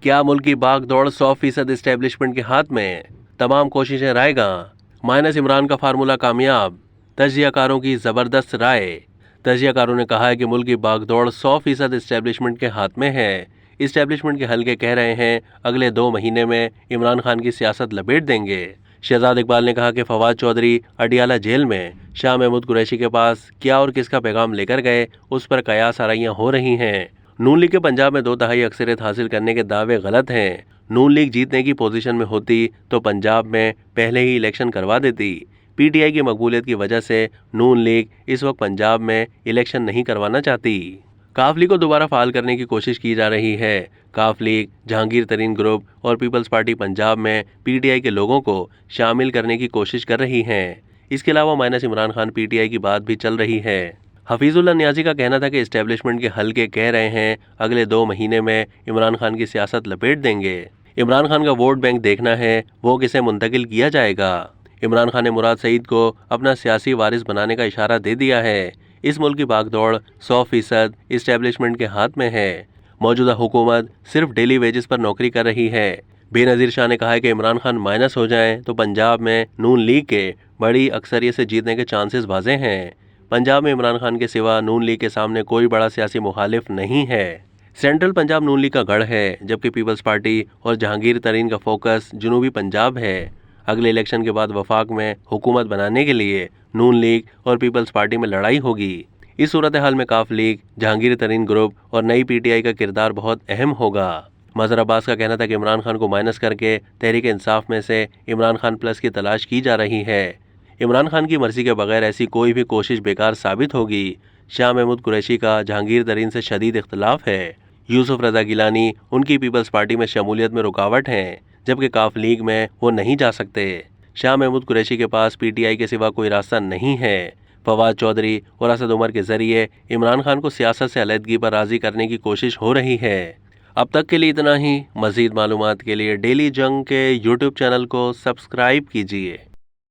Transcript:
क्या मुल्क की भागदौड़ 100% इस्टेब्लिशमेंट के हाथ में? तमाम कोशिशें रायगां। माइनस इमरान का फार्मूला कामयाब? तजियाकारों की जबरदस्त राय। तजियाकारों ने कहा है कि मुल्क की भागदौड़ 100% इस्टेब्लिशमेंट के हाथ में है। इस्टेब्लिशमेंट के हलके कह रहे हैं अगले 2 महीने में इमरान खान की सियासत लपेट देंगे। शहजाद इकबाल ने कहा कि फवाद चौधरी अडियाला जेल में शाह महमूद कुरैशी के पास क्या और किसका पैगाम लेकर गए, उस पर कयास आराइयां हो रही हैं। नून लीग के पंजाब में 2/3 अक्सरियत हासिल करने के दावे गलत हैं। नून लीग जीतने की पोजीशन में होती तो पंजाब में पहले ही इलेक्शन करवा देती। पीटीआई की मकबूलियत की वजह से नून लीग इस वक्त पंजाब में इलेक्शन नहीं करवाना चाहती। काफ लीग को दोबारा फाल करने की कोशिश की जा रही है। काफ लीग, जहांगीर तरीन ग्रुप और पीपल्स पार्टी पंजाब में पीटीआई के लोगों को शामिल करने की कोशिश कर रही हैं। इसके अलावा माइनस इमरान खान पीटीआई की बात भी चल रही है। हफीजुल्लाह नियाजी का कहना था कि इस्टेब्लिशमेंट के हलके कह रहे हैं अगले 2 महीने में इमरान खान की सियासत लपेट देंगे। इमरान खान का वोट बैंक देखना है वो किसे मुंतकिल किया जाएगा। इमरान खान ने मुराद सईद को अपना सियासी वारिस बनाने का इशारा दे दिया है। इस मुल्क की भागदौड़ 100% इस्टेब्लिशमेंट के हाथ में है। मौजूदा हुकूमत सिर्फ डेली वेजेस पर नौकरी कर रही है। बेनजीर शाह ने कहा है कि इमरान खान माइनस हो जाएं तो पंजाब में नून लीग के बड़ी अक्सरियत से जीतने के चांसेस वाजे हैं। पंजाब में इमरान खान के सिवा नून लीग के सामने कोई बड़ा सियासी मुखालिफ नहीं है। सेंट्रल पंजाब नून लीग का गढ़ है, जबकि पीपल्स पार्टी और जहांगीर तरीन का फोकस जनूबी पंजाब है। अगले इलेक्शन के बाद वफाक में हुकूमत बनाने के लिए नून लीग और पीपल्स पार्टी में लड़ाई होगी। इस सूरत हाल में काफ लीग, जहांगीर तरीन ग्रुप और नई पीटीआई का किरदार बहुत अहम होगा। मजहर अब्बास का कहना था कि इमरान खान को माइनस करके तहरीक इंसाफ में से इमरान खान प्लस की तलाश की जा रही है। इमरान खान की मर्जी के बगैर ऐसी कोई भी कोशिश बेकार साबित होगी। शाह महमूद कुरैशी का जहांगीर तरीन से शदीद इख्तलाफ है। यूसुफ रजा गिलानी उनकी पीपल्स पार्टी में शमूलियत में रुकावट हैं, जबकि काफ लीग में वो नहीं जा सकते। शाह महमूद कुरैशी के पास पीटीआई के सिवा कोई रास्ता नहीं है। फवाद चौधरी और असद उमर के जरिए इमरान खान को सियासत से अलहदगी पर राजी करने की कोशिश हो रही है। अब तक के लिए इतना ही। मजीद मालूमात के लिए डेली जंग के यूट्यूब चैनल को सब्सक्राइब कीजिए।